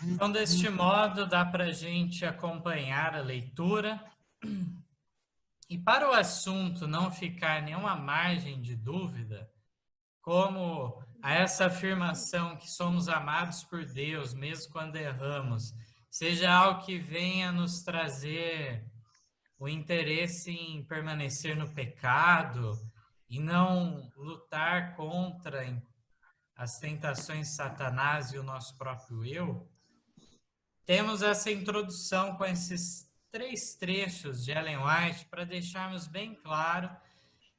Então, deste modo, dá para a gente acompanhar a leitura. E para o assunto não ficar nenhuma margem de dúvida, como a essa afirmação que somos amados por Deus, mesmo quando erramos, seja algo que venha nos trazer o interesse em permanecer no pecado e não lutar contra as tentações de Satanás e o nosso próprio eu, temos essa introdução com esses 3 trechos de Ellen White para deixarmos bem claro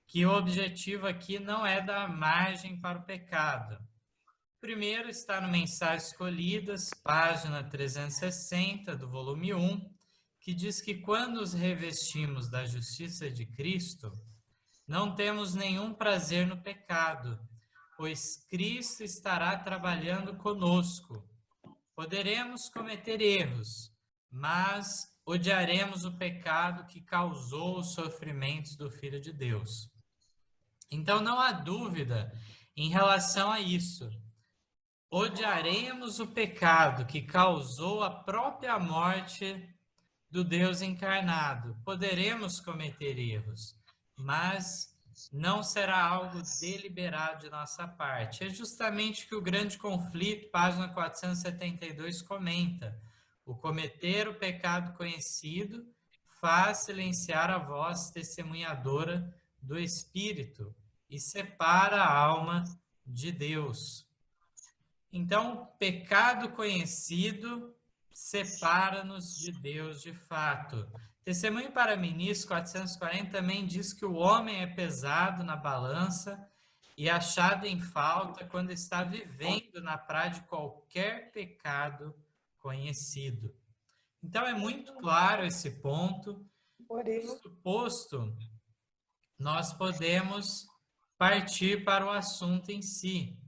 que o objetivo aqui não é dar margem para o pecado. Primeiro está no Mensagens Escolhidas, página 360 do volume 1, que diz que quando nos revestimos da justiça de Cristo, não temos nenhum prazer no pecado, pois Cristo estará trabalhando conosco. Poderemos cometer erros, mas odiaremos o pecado que causou os sofrimentos do Filho de Deus. Então não há dúvida em relação a isso. Odiaremos o pecado que causou a própria morte do Deus encarnado. Poderemos cometer erros, mas não será algo deliberado de nossa parte. É justamente o que o grande conflito, página 472, comenta. O cometer o pecado conhecido faz silenciar a voz testemunhadora do Espírito e separa a alma de Deus. Então, pecado conhecido separa-nos de Deus de fato. Testemunho para Ministros 440 também diz que o homem é pesado na balança e achado em falta quando está vivendo na prática de qualquer pecado conhecido. Então, é muito claro esse ponto. Isto posto, nós podemos partir para o assunto em si.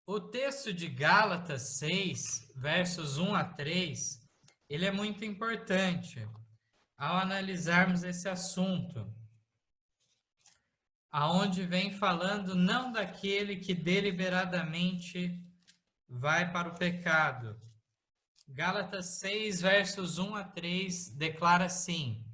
O texto de Gálatas 6, versos 1 a 3, ele é muito importante ao analisarmos esse assunto, aonde vem falando não daquele que deliberadamente vai para o pecado. Gálatas 6, versos 1 a 3, declara assim: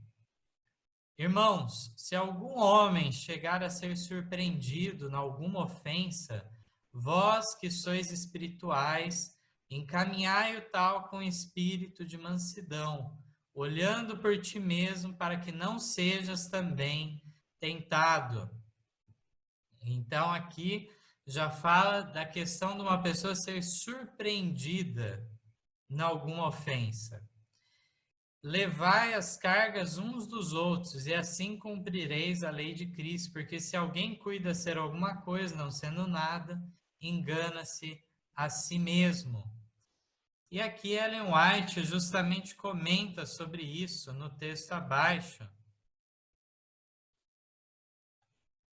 Irmãos, se algum homem chegar a ser surpreendido em alguma ofensa, vós que sois espirituais, encaminhai o tal com espírito de mansidão, olhando por ti mesmo para que não sejas também tentado. Então aqui já fala da questão de uma pessoa ser surpreendida em alguma ofensa. Levai as cargas uns dos outros, e assim cumprireis a lei de Cristo, porque se alguém cuida ser alguma coisa, não sendo nada, engana-se a si mesmo. E aqui Ellen White justamente comenta sobre isso no texto abaixo.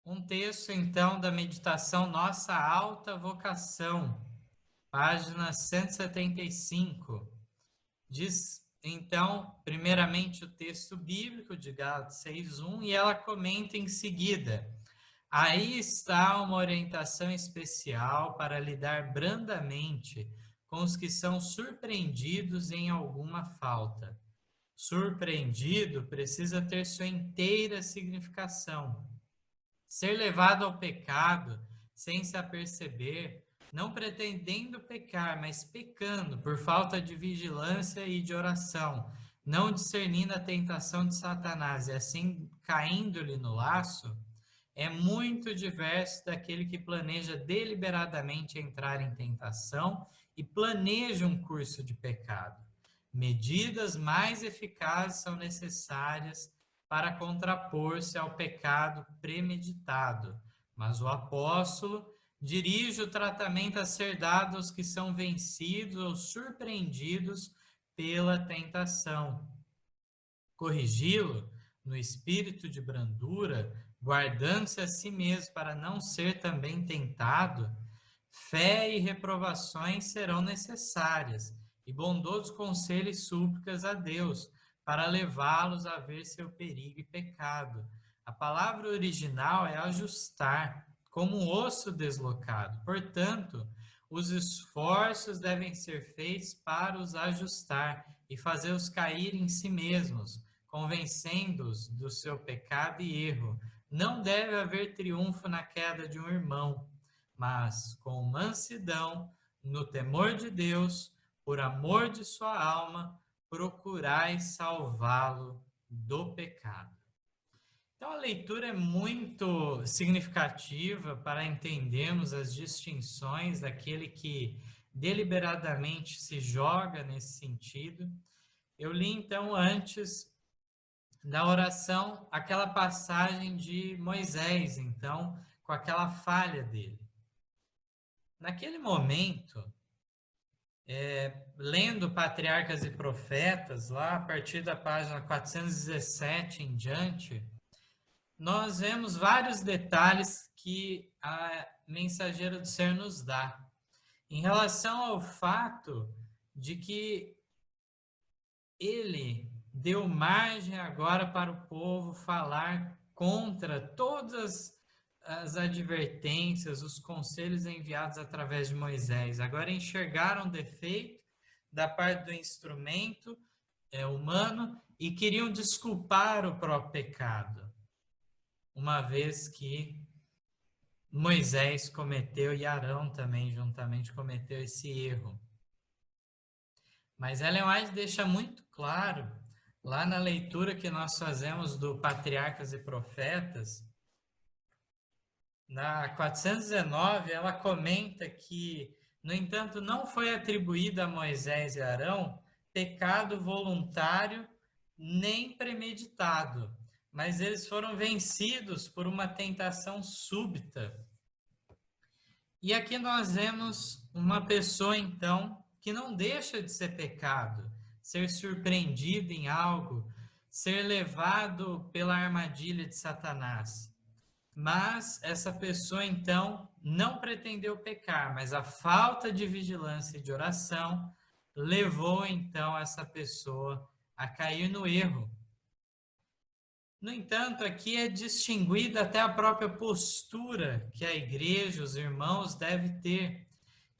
Um texto, então, da meditação Nossa Alta Vocação, página 175, diz, então, primeiramente o texto bíblico de Gálatas 6:1, e ela comenta em seguida: aí está uma orientação especial para lidar brandamente com os que são surpreendidos em alguma falta. Surpreendido precisa ter sua inteira significação. Ser levado ao pecado sem se aperceber, não pretendendo pecar, mas pecando por falta de vigilância e de oração, não discernindo a tentação de Satanás e assim caindo-lhe no laço, é muito diverso daquele que planeja deliberadamente entrar em tentação e planeja um curso de pecado. Medidas mais eficazes são necessárias para contrapor-se ao pecado premeditado, mas o apóstolo dirige o tratamento a ser dado aos que são vencidos ou surpreendidos pela tentação. Corrigi-lo no espírito de brandura, guardando-se a si mesmo para não ser também tentado, fé e reprovações serão necessárias, e bondosos conselhos e súplicas a Deus, para levá-los a ver seu perigo e pecado. A palavra original é ajustar, como um osso deslocado. Portanto, os esforços devem ser feitos para os ajustar e fazê-los cair em si mesmos, convencendo-os do seu pecado e erro. Não deve haver triunfo na queda de um irmão, mas com mansidão, no temor de Deus, por amor de sua alma, procurai salvá-lo do pecado. Então, a leitura é muito significativa para entendermos as distinções daquele que deliberadamente se joga nesse sentido. Eu li, então, antes da oração, aquela passagem de Moisés, então, com aquela falha dele. Naquele momento, lendo Patriarcas e Profetas, lá a partir da página 417 em diante, nós vemos vários detalhes que a mensageira do Senhor nos dá em relação ao fato de que ele deu margem agora para o povo falar contra todas as advertências, os conselhos enviados através de Moisés. Agora enxergaram defeito da parte do instrumento humano e queriam desculpar o próprio pecado, uma vez que Moisés cometeu e Arão também juntamente cometeu esse erro. Mas Ellen White deixa muito claro, lá na leitura que nós fazemos do Patriarcas e Profetas, na 419, ela comenta que, no entanto, não foi atribuído a Moisés e Arão pecado voluntário nem premeditado, mas eles foram vencidos por uma tentação súbita. E aqui nós vemos uma pessoa, então, que não deixa de ser pecado, ser surpreendido em algo, ser levado pela armadilha de Satanás. Mas essa pessoa, então, não pretendeu pecar, mas a falta de vigilância e de oração levou, então, essa pessoa a cair no erro. No entanto, aqui é distinguida até a própria postura que a igreja, os irmãos, devem ter,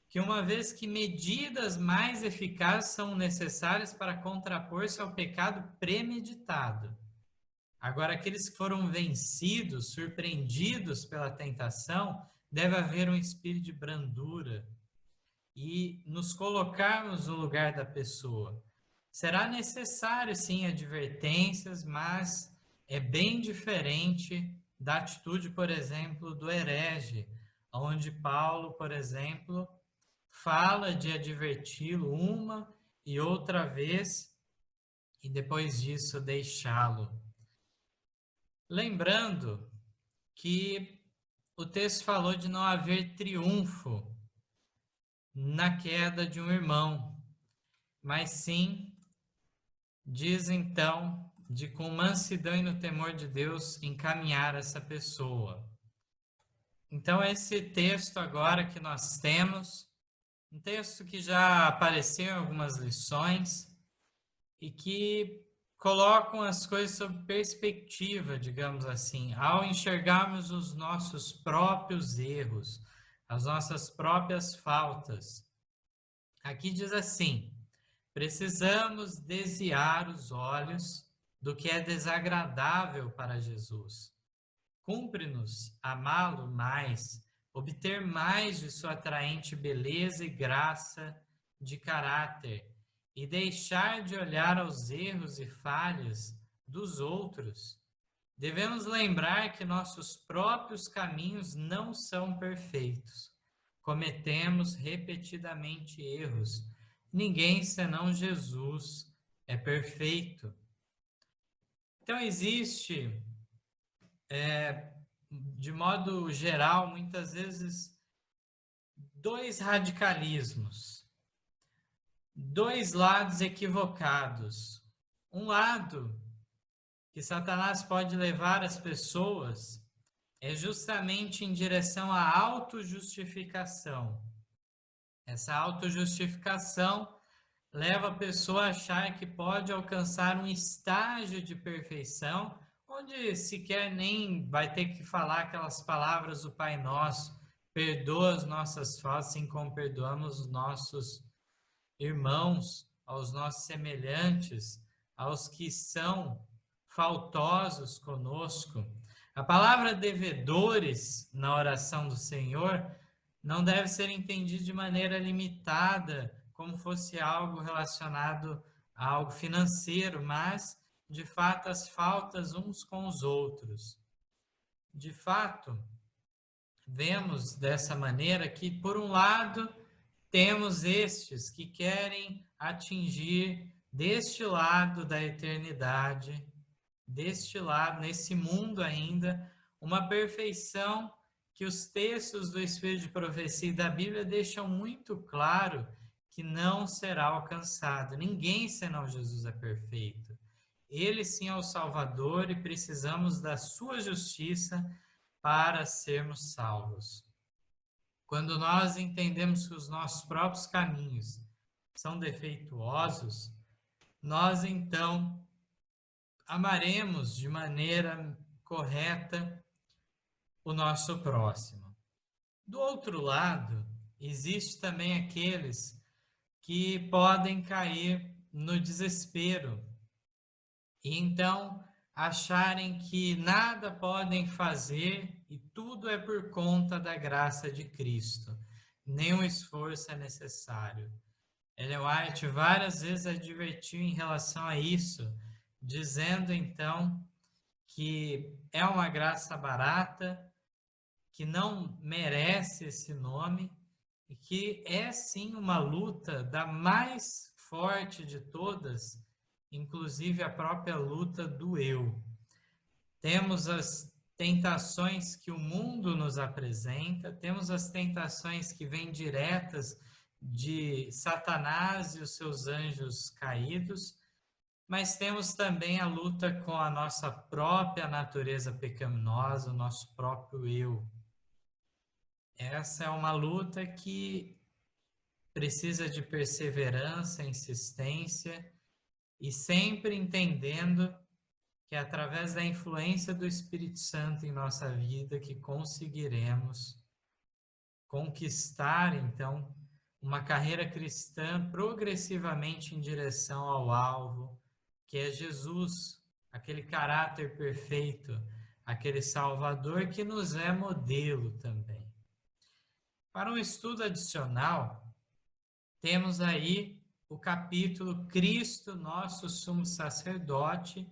que uma vez que medidas mais eficazes são necessárias para contrapor-se ao pecado premeditado. Agora, aqueles que foram vencidos, surpreendidos pela tentação, deve haver um espírito de brandura e nos colocarmos no lugar da pessoa. Será necessário, sim, advertências, mas é bem diferente da atitude, por exemplo, do herege, onde Paulo, por exemplo, fala de adverti-lo uma e outra vez e depois disso deixá-lo. Lembrando que o texto falou de não haver triunfo na queda de um irmão, mas sim, diz então, de com mansidão e no temor de Deus encaminhar essa pessoa. Então, esse texto agora que nós temos, um texto que já apareceu em algumas lições e que colocam as coisas sob perspectiva, digamos assim, ao enxergarmos os nossos próprios erros, as nossas próprias faltas. Aqui diz assim: precisamos desviar os olhos do que é desagradável para Jesus. Cumpre-nos amá-lo mais, obter mais de sua atraente beleza e graça de caráter, e deixar de olhar aos erros e falhas dos outros. Devemos lembrar que nossos próprios caminhos não são perfeitos. Cometemos repetidamente erros. Ninguém senão Jesus é perfeito. Então existe, de modo geral, muitas vezes, dois radicalismos. Dois lados equivocados. Um lado que Satanás pode levar as pessoas é justamente em direção à autojustificação. Essa autojustificação leva a pessoa a achar que pode alcançar um estágio de perfeição, onde sequer nem vai ter que falar aquelas palavras do Pai Nosso, perdoa as nossas faltas, assim como perdoamos os nossos irmãos, aos nossos semelhantes, aos que são faltosos conosco. A palavra devedores na oração do Senhor não deve ser entendida de maneira limitada, como fosse algo relacionado a algo financeiro, mas, de fato, as faltas uns com os outros. De fato, vemos dessa maneira que, por um lado, temos estes que querem atingir deste lado da eternidade, deste lado, nesse mundo ainda, uma perfeição que os textos do Espírito de Profecia e da Bíblia deixam muito claro que não será alcançado. Ninguém senão Jesus é perfeito. Ele sim é o Salvador e precisamos da sua justiça para sermos salvos. Quando nós entendemos que os nossos próprios caminhos são defeituosos, nós então amaremos de maneira correta o nosso próximo. Do outro lado, existe também aqueles que podem cair no desespero e então acharem que nada podem fazer e tudo é por conta da graça de Cristo. Nenhum esforço é necessário. Ellen White várias vezes advertiu em relação a isso, dizendo então que é uma graça barata, que não merece esse nome e que é sim uma luta da mais forte de todas, inclusive a própria luta do eu. Temos as tentações que o mundo nos apresenta, temos as tentações que vêm diretas de Satanás e os seus anjos caídos, mas temos também a luta com a nossa própria natureza pecaminosa, o nosso próprio eu. Essa é uma luta que precisa de perseverança, insistência e sempre entendendo que é através da influência do Espírito Santo em nossa vida que conseguiremos conquistar, então, uma carreira cristã progressivamente em direção ao alvo, que é Jesus, aquele caráter perfeito, aquele Salvador que nos é modelo também. Para um estudo adicional, temos aí o capítulo Cristo, nosso sumo sacerdote,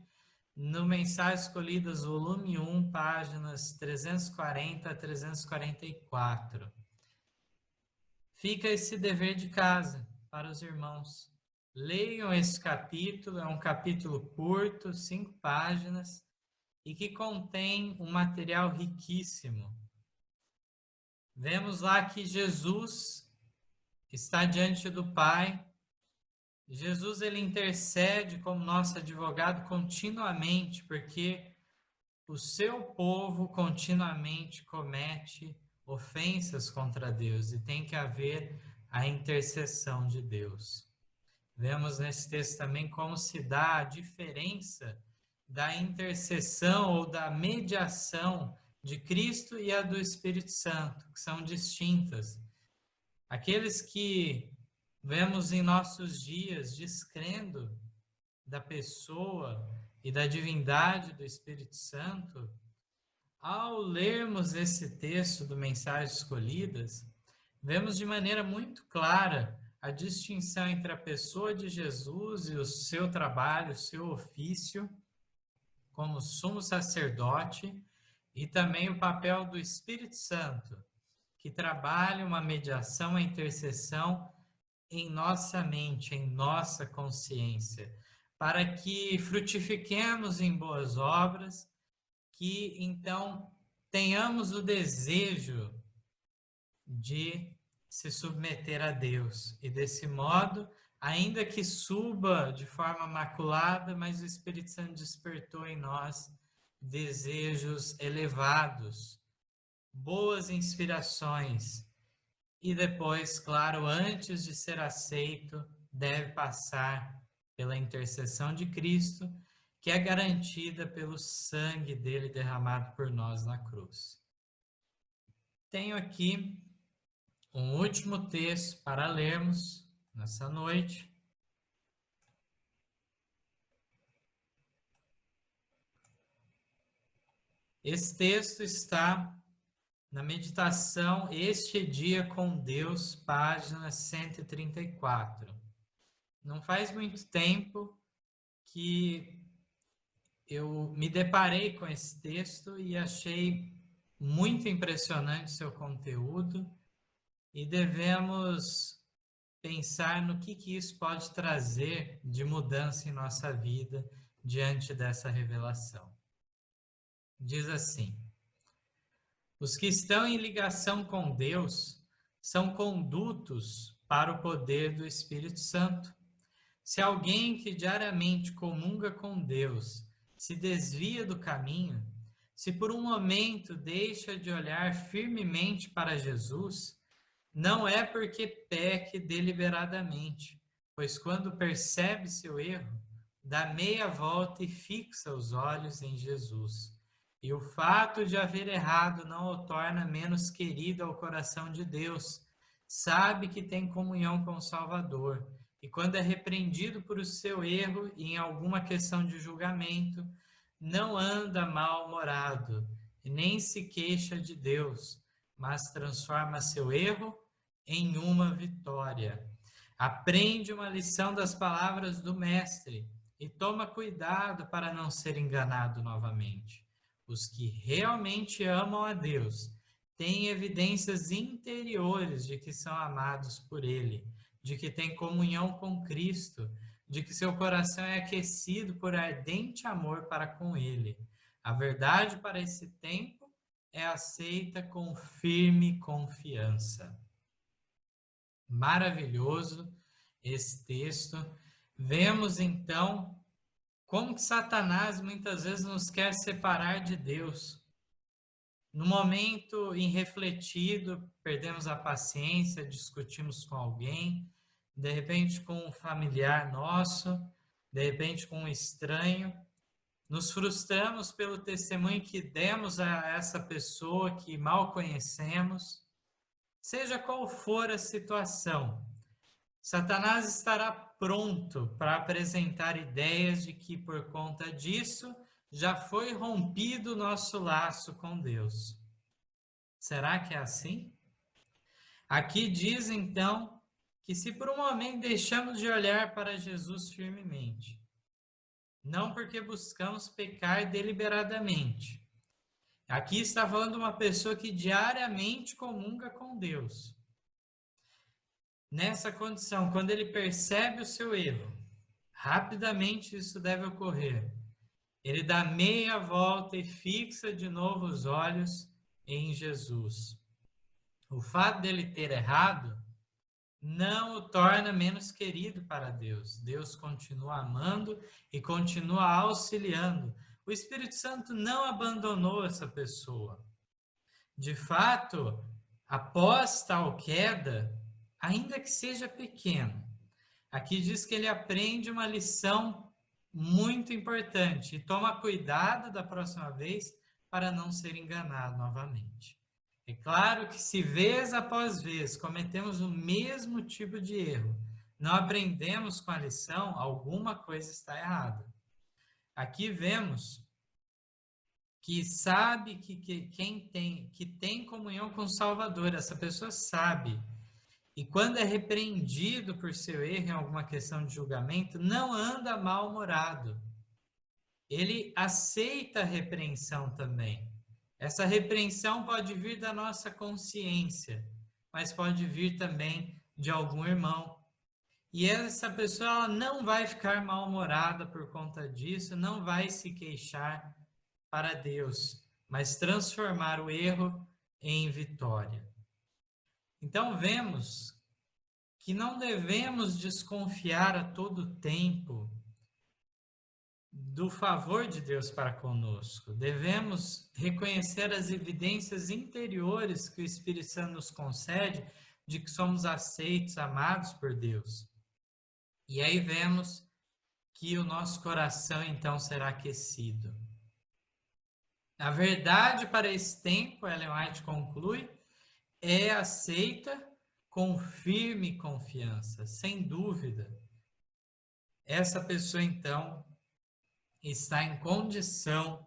no Mensagens Escolhidas, volume 1, páginas 340 a 344. Fica esse dever de casa para os irmãos. Leiam esse capítulo, é um capítulo curto, 5 páginas, e que contém um material riquíssimo. Vemos lá que Jesus está diante do Pai. Jesus ele intercede como nosso advogado continuamente, porque o seu povo continuamente comete ofensas contra Deus e tem que haver a intercessão de Deus. Vemos nesse texto também como se dá a diferença da intercessão ou da mediação de Cristo e a do Espírito Santo, que são distintas. Aqueles que vemos em nossos dias descrendo da pessoa e da divindade do Espírito Santo, ao lermos esse texto do Mensagens Escolhidas, vemos de maneira muito clara a distinção entre a pessoa de Jesus e o seu trabalho, o seu ofício como sumo sacerdote e também o papel do Espírito Santo, que trabalha uma mediação, a intercessão em nossa mente, em nossa consciência, para que frutifiquemos em boas obras, que então tenhamos o desejo de se submeter a Deus. E desse modo, ainda que suba de forma maculada, mas o Espírito Santo despertou em nós desejos elevados, boas inspirações. E depois, claro, antes de ser aceito, deve passar pela intercessão de Cristo, que é garantida pelo sangue dele derramado por nós na cruz. tenho aqui um último texto para lermos nessa noite. Esse texto está na meditação Este Dia com Deus, página 134. Não faz muito tempo que eu me deparei com esse texto e achei muito impressionante seu conteúdo e devemos pensar no que isso pode trazer de mudança em nossa vida diante dessa revelação. Diz assim: os que estão em ligação com Deus são condutos para o poder do Espírito Santo. Se alguém que diariamente comunga com Deus se desvia do caminho, se por um momento deixa de olhar firmemente para Jesus, não é porque peque deliberadamente, pois quando percebe seu erro, dá meia volta e fixa os olhos em Jesus. E o fato de haver errado não o torna menos querido ao coração de Deus. Sabe que tem comunhão com o Salvador. E quando é repreendido por o seu erro e em alguma questão de julgamento, não anda mal-humorado e nem se queixa de Deus, mas transforma seu erro em uma vitória. Aprende uma lição das palavras do Mestre e toma cuidado para não ser enganado novamente. Os que realmente amam a Deus têm evidências interiores de que são amados por Ele, de que têm comunhão com Cristo, de que seu coração é aquecido por ardente amor para com Ele. A verdade para esse tempo é aceita com firme confiança. Maravilhoso esse texto. Vemos então como que Satanás muitas vezes nos quer separar de Deus. No momento irrefletido, perdemos a paciência, discutimos com alguém, de repente com um familiar nosso, de repente com um estranho. Nos frustramos pelo testemunho que demos a essa pessoa que mal conhecemos. Seja qual for a situação, Satanás estará pronto para apresentar ideias de que, por conta disso, já foi rompido o nosso laço com Deus. Será que é assim? Aqui diz, então, que se por um momento deixamos de olhar para Jesus firmemente, não porque buscamos pecar deliberadamente. Aqui está falando de uma pessoa que diariamente comunga com Deus. Nessa condição, quando ele percebe o seu erro, rapidamente isso deve ocorrer. Ele dá meia volta e fixa de novo os olhos em Jesus. O fato dele ter errado não o torna menos querido para Deus. Deus continua amando e continua auxiliando. O Espírito Santo não abandonou essa pessoa. De fato, após tal queda, ainda que seja pequeno, aqui diz que ele aprende uma lição muito importante e toma cuidado da próxima vez para não ser enganado novamente. É claro que se vez após vez cometemos o mesmo tipo de erro, não aprendemos com a lição, alguma coisa está errada. Aqui vemos que sabe que tem comunhão com o Salvador, essa pessoa sabe. E quando é repreendido por seu erro em alguma questão de julgamento, não anda mal-humorado. Ele aceita a repreensão também. Essa repreensão pode vir da nossa consciência, mas pode vir também de algum irmão. E essa pessoa ela não vai ficar mal-humorada por conta disso, não vai se queixar para Deus, mas transformar o erro em vitória. Então vemos que não devemos desconfiar a todo tempo do favor de Deus para conosco. Devemos reconhecer as evidências interiores que o Espírito Santo nos concede de que somos aceitos, amados por Deus. E aí vemos que o nosso coração então será aquecido. A verdade para esse tempo, Ellen White conclui, é aceita com firme confiança, sem dúvida. Essa pessoa, então, está em condição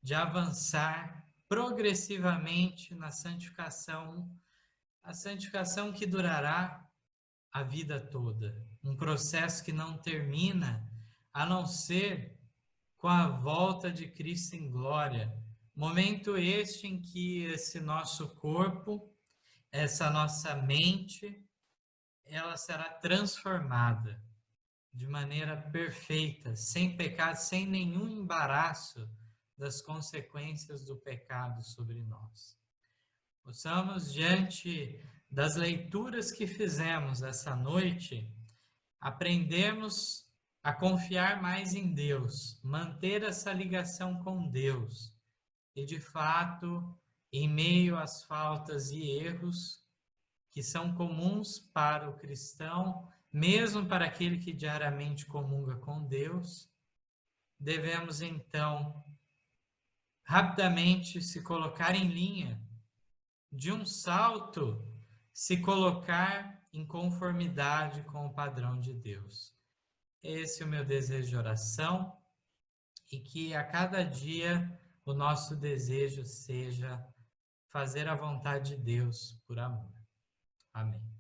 de avançar progressivamente na santificação, a santificação que durará a vida toda, um processo que não termina, a não ser com a volta de Cristo em glória. Momento este em que esse nosso corpo, essa nossa mente, ela será transformada de maneira perfeita, sem pecado, sem nenhum embaraço das consequências do pecado sobre nós. Possamos, diante das leituras que fizemos essa noite, aprendermos a confiar mais em Deus, manter essa ligação com Deus e, de fato, em meio às faltas e erros que são comuns para o cristão, mesmo para aquele que diariamente comunga com Deus, devemos então rapidamente se colocar em linha, de um salto, se colocar em conformidade com o padrão de Deus. Esse é o meu desejo de oração, e que a cada dia o nosso desejo seja fazer a vontade de Deus por amor. Amém.